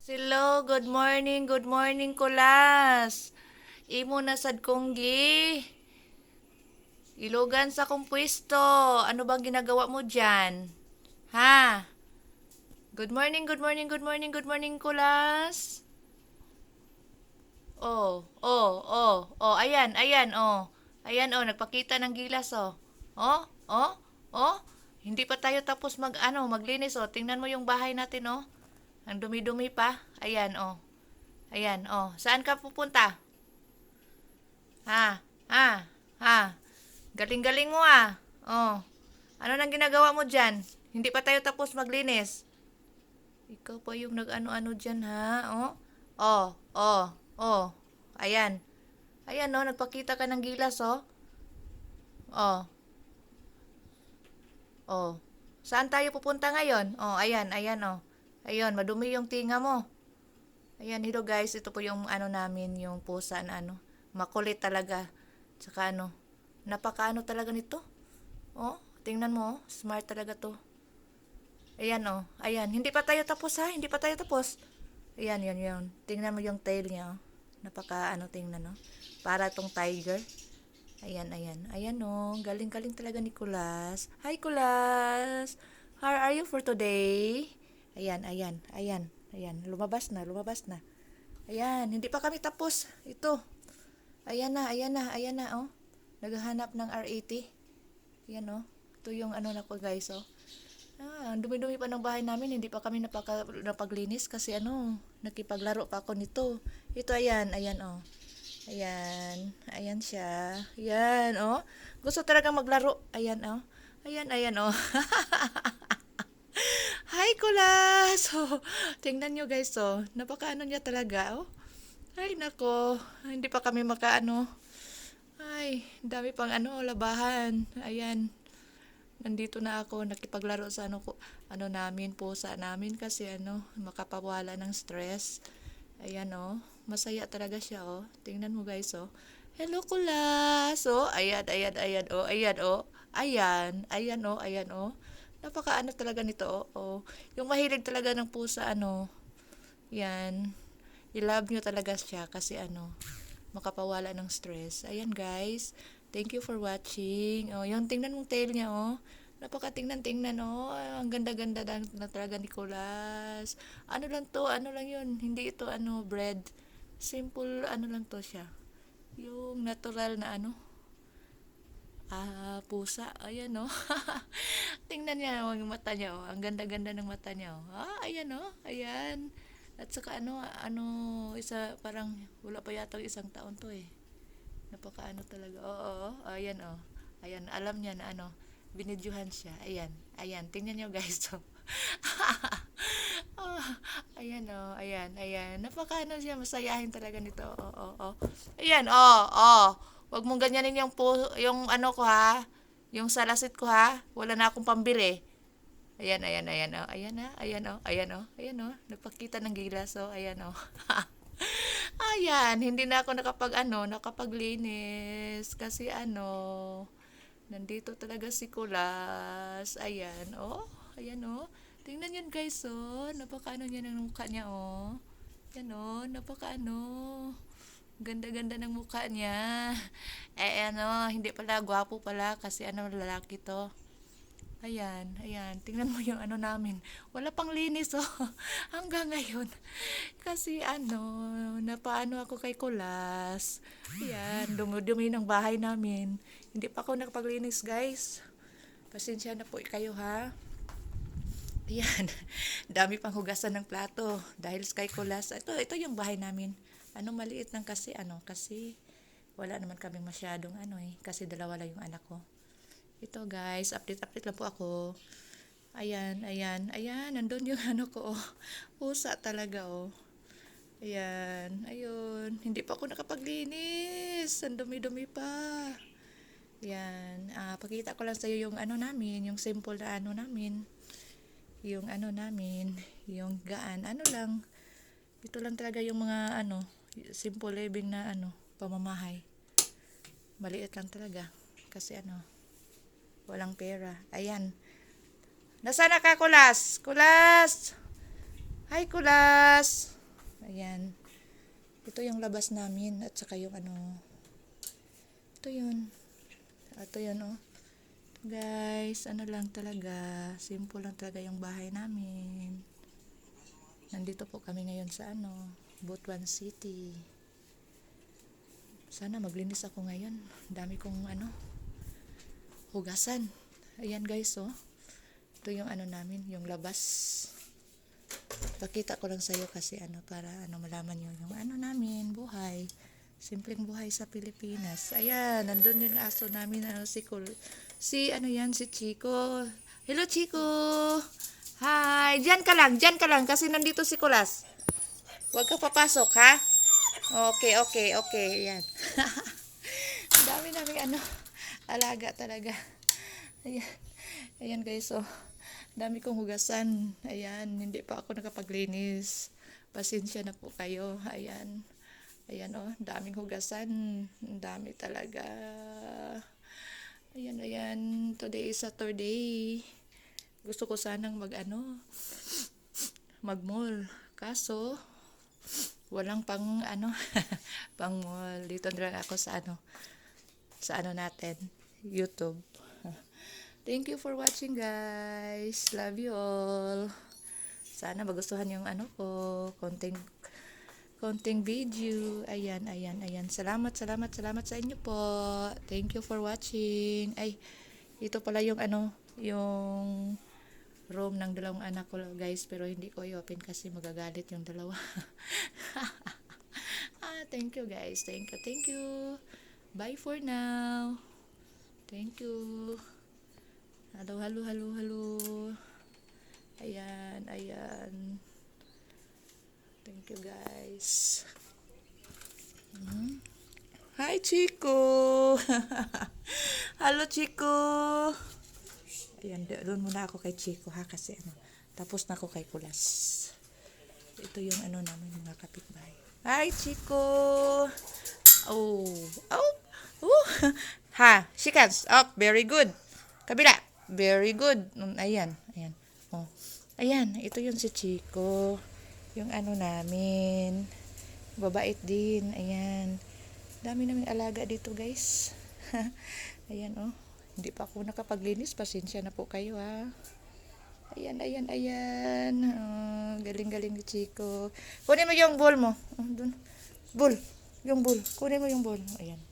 Hello, good morning kulas. Imo na sad kong ilugan sa kong pwesto. Ano bang ginagawa mo diyan? Ha? Good morning kulas. Ayan, Ayan, nagpakita ng gilas, oh. Oh, oh, oh. Hindi pa tayo tapos maglinis, oh. Tingnan mo yung bahay natin, oh. Ang dumi-dumi pa. Ayan, oh. Ayan, oh. Saan ka pupunta? Ha? Ha? Ha? Galing-galing mo, ah. Oh. Ano nang ginagawa mo dyan? Hindi pa tayo tapos maglinis. Ikaw pa yung nag-ano-ano dyan, ha? Oh. Oh. Oh. Oh. Ayan. Ayan, oh. Nagpakita ka ng gilas, oh. Oh. Oh. Saan tayo pupunta ngayon? Oh, ayan, oh. Ayun, madumi yung tinga mo. Ayan, hello guys. Ito po yung namin, yung pusa na makulit talaga. Tsaka napakaano talaga nito. Oh, tingnan mo, oh. Smart talaga to. Ayan, oh. Ayan, hindi pa tayo tapos ha. Hindi pa tayo tapos. Ayan, yun. Tingnan mo yung tail niya, oh. Napaka tingnan, oh. Para tong tiger. Ayan. Ayan, oh. Galing-galing talaga ni Kulas. Hi, Kulas. How are you for today? Ayan. Lumabas na. Ayan, hindi pa kami tapos. Ito. Ayan na, oh. Naghahanap ng R80. Ayan, oh. Ito yung na ko, guys, oh. Ang dumi-dumi pa ng bahay namin, hindi pa kami napaglinis kasi nakipaglaro pa ako nito. Ito, ayan, oh. Ayan siya. Ayan, oh. Gusto talaga maglaro. Ayan, oh. Ayan, oh. Hi, Kulas! Oh, tingnan nyo, guys, oh. Napakaano niya talaga, oh. Ay, nako. Hindi pa kami Ay, dami pang labahan. Ayan. Nandito na ako nakipaglaro sa namin, pusa namin kasi makapawala ng stress. Ayan, oh. Masaya talaga siya, oh. Tingnan mo, guys, oh. Hello, Kulas. Oh, ayan, oh. Ayan, oh. Ayan, oh. Napakaano talaga nito, oh. Oh. Yung mahilig talaga ng pusa, yan. I-love nyo talaga siya kasi makapawala ng stress. Ayan, guys. Thank you for watching. Oh, yung tingnan mong tail niya, oh. Napakatingnan, oh. Ang ganda-ganda na talaga, Nicolas. Ano lang to? Ano lang yun? Hindi ito, bread. Simple, lang to siya. Yung natural na pusa. Ayan, oh. Tingnan niya, oh, yung mata niya, oh. Ang ganda-ganda ng mata niya, oh. Ayan, oh. Ayan. At saka isa parang wala pa yata isang taon to eh. Napakaano talaga. Oo, ayan oh. Ayan, alam niya na binidyohan siya. Ayan, tingnan niyo guys to. Oh, ayan. Napakaano siya, masayahin talaga nito. Oo. Ayan, oh. Wag mong ganyanin yung ko ha. Yung salasit ko ha. Wala na akong pambili. Ayan, oh. Ayan, oh. Nagpakita ng gilas, oh. Ayan, oh. Ayan, hindi na ako nakapaglinis kasi nandito talaga si Kulas. Ayan, oh. Ayan, oh. Tingnan yun, guys, oh. Napakaano niya ng mukha niya, oh. Ayan, oh. Napakaano. Ganda-ganda ng mukha niya. Hindi pala, gwapo pala kasi lalaki to. Ayan. Tingnan mo yung namin. Wala pang linis, oh. Hanggang ngayon. Kasi napaano ako kay Kulas. Ayan, dumi ng bahay namin. Hindi pa ako nakapaglinis, guys. Pasensya na po kayo, ha. Ayan. Dami pang hugasan ng plato. Dahil kay Kulas. Ito yung bahay namin. Maliit lang kasi wala naman kaming masyadong kasi dalawa lang yung anak ko. Ito guys, update lang po ako. Ayan, nandun yung ko, oh. Pusa talaga, oh. Ayan, ayun. Hindi pa ako nakapaglinis. Ang dumi-dumi pa. Ayan, pakita ko lang sa'yo yung namin, yung simple na namin. Yung namin, yung gaan, lang. Ito lang talaga yung mga simple living na pamamahay. Maliit lang talaga. Kasi walang pera. Ayan. Nasaan na ka, Kulas? Kulas! Hi, Kulas! Ito yung labas namin at saka yung ano. Ito yun. Ito yun oh. Guys, ano lang talaga. Simple lang talaga yung bahay namin. Nandito po kami ngayon sa ano, Butuan City. Sana maglinis ako ngayon. Dami kong ano, hugasan. Ayan guys oh. Ito yung ano namin, yung labas. Pakita ko lang sa iyo kasi ano para ano malaman niyo yung ano namin, buhay. Simpleng buhay sa Pilipinas. Ayan, nandun yung aso namin ano si ano yan si Chico. Hello Chico. Hi, diyan ka lang kasi nandito si Kulas. Huwag ka papasok ha. Okay, okay, okay. Ayan. Ang dami namin ano, alaga talaga. Ayan. Ayan guys, oh. Dami kong hugasan. Ayan, hindi pa ako nakapaglinis. Pasensya na po kayo. Ayan. Ayan, oh. Daming hugasan. Ang dami talaga. Ayan, ayan. Today is Saturday. Gusto ko sanang mag-mall. Kaso, walang pang ano, pang mall. Dito na lang ako sa ano natin, YouTube. Thank you for watching guys. Love you all. Sana magustuhan yung ano ko, konting video. Ayan, ayan, ayan. Salamat sa inyo po. Thank you for watching. Ay, ito pala yung ano, yung room ng dalawang anak ko guys, pero hindi ko i-open kasi magagalit yung dalawa. Thank you guys. Thank you. Bye for now. Thank you. Hello. Ayan. Thank you guys. Hi Chico. Hello Chico. Ayan, doon muna ako kay Chico ha kasi ano, tapos na ako kay Kulas. Ito yung ano namin mga kapitbahay. Hi Chico. Oh. Ha, shikans up, very good. Kabila. Very good. Ayan. Oh. Ayan, ito yung si Chico. Yung ano namin. Babait din. Ayan. Dami naming alaga dito, guys. Ayan, oh. Hindi pa ako nakapaglinis. Pasensya na po kayo, ha. Ayan. Oh, galing ni Chico. Kunin mo yung bowl mo. Oh, dun. Bowl. Yung bowl. Kunin mo yung bowl. Ayan.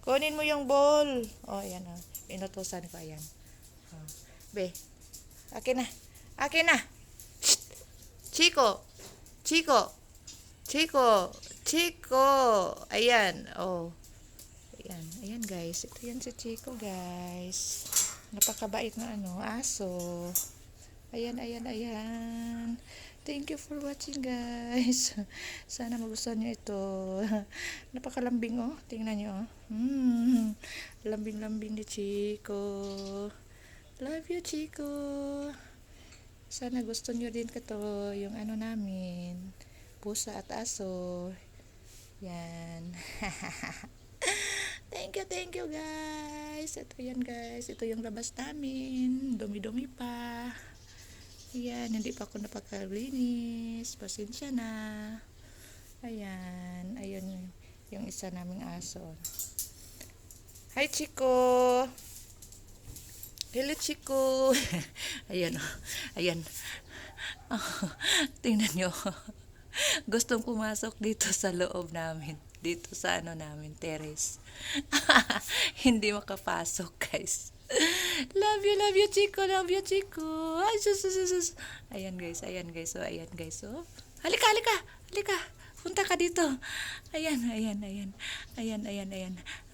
Kunin mo yung bowl. Oh, ayan, oh. Inutusan ko, ayan. Be, akin na. Chico. Ayan, oh. Ayan guys. Ito yan si Chico guys. Napakabait na ano, aso. Ayan. Thank you for watching guys. Sana magustuhan nyo ito. Napakalambing oh. Tingnan nyo oh. Lambing ni Chico. Love you Chico. Sana gusto nyo din to yung ano namin. Pusa at aso. Yan. Thank you guys. Ito yan guys. Ito yung labas namin. Dumi-dumi pa. Ayan, hindi pa ako napakalinis. Pasensya na. Ayan, ayun yung isa naming aso. Hi Chico. Hello Chico. Ayan. Oh, tingnan nyo. Gustong pumasok dito sa loob namin. Dito sa ano namin, terrace. Hindi makapasok guys. Love you Chico. Ay, sus. Ayan guys. So, ayan guys. So, halika. Punta ka dito. Ayan.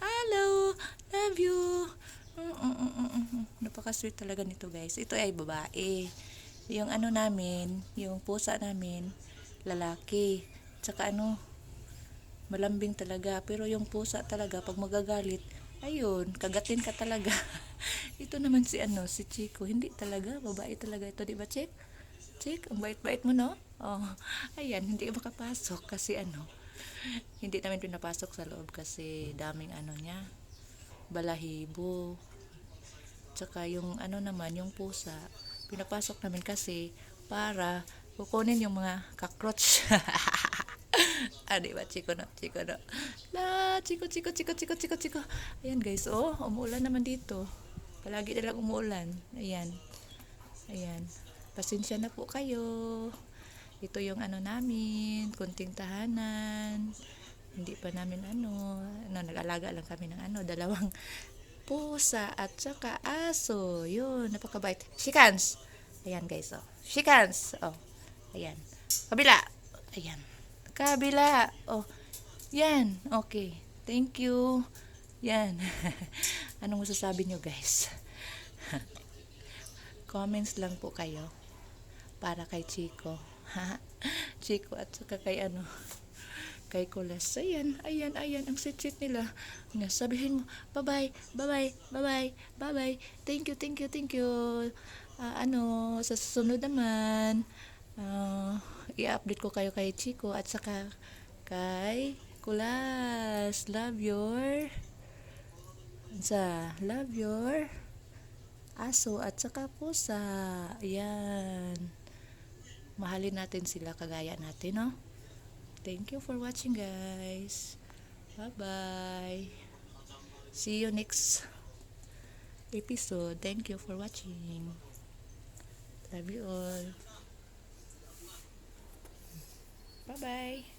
Hello. Love you. Napaka-sweet talaga nito guys. Ito ay babae. Yung ano namin, yung pusa namin, lalaki. Tsaka ano, malambing talaga. Pero yung pusa talaga, pag magagalit, ayun, kagatin ka talaga. Ito naman si Chico. Hindi talaga, babae talaga ito, di ba Chick? Ang bait-bait mo, no? Oh, ayan, hindi makapasok kasi hindi namin pinapasok sa loob kasi daming niya, balahibo. Tsaka yung naman, yung pusa, pinapasok namin kasi para kukunin yung mga cockroach. Di ba? Chiko no, chiko no. La, chiko, chiko, chiko, chiko, chiko, chiko. Ayan guys, oh, umuulan naman dito. Palagi na lang umuulan. Ayan, ayan. Pasensya na po kayo. Ito yung ano namin, kunting tahanan. Hindi pa namin nag-alaga lang kami ng dalawang pusa at saka aso. Yun, napakabait. Shikans. Ayan guys, oh. Shikans. Oh, ayan. Kabila. Ayan. Kabila. Oh, yan. Okay. Thank you. Yan. Anong masasabi nyo guys? Comments lang po kayo para kay Chico. Chico at saka kay kay Kulas. Ayan, ayan, ayan ang sit-sit nila. Nga, sabihin mo, bye-bye, bye-bye, bye-bye, bye-bye. Thank you, thank you, thank you. Sa susunod naman, i-update ko kayo kay Chico at saka kay Kulas. Love your aso at saka pusa. Ayan. Mahalin natin sila kagaya natin, no? Thank you for watching, guys. Bye-bye. See you next episode. Thank you for watching. Love you all. Bye-bye.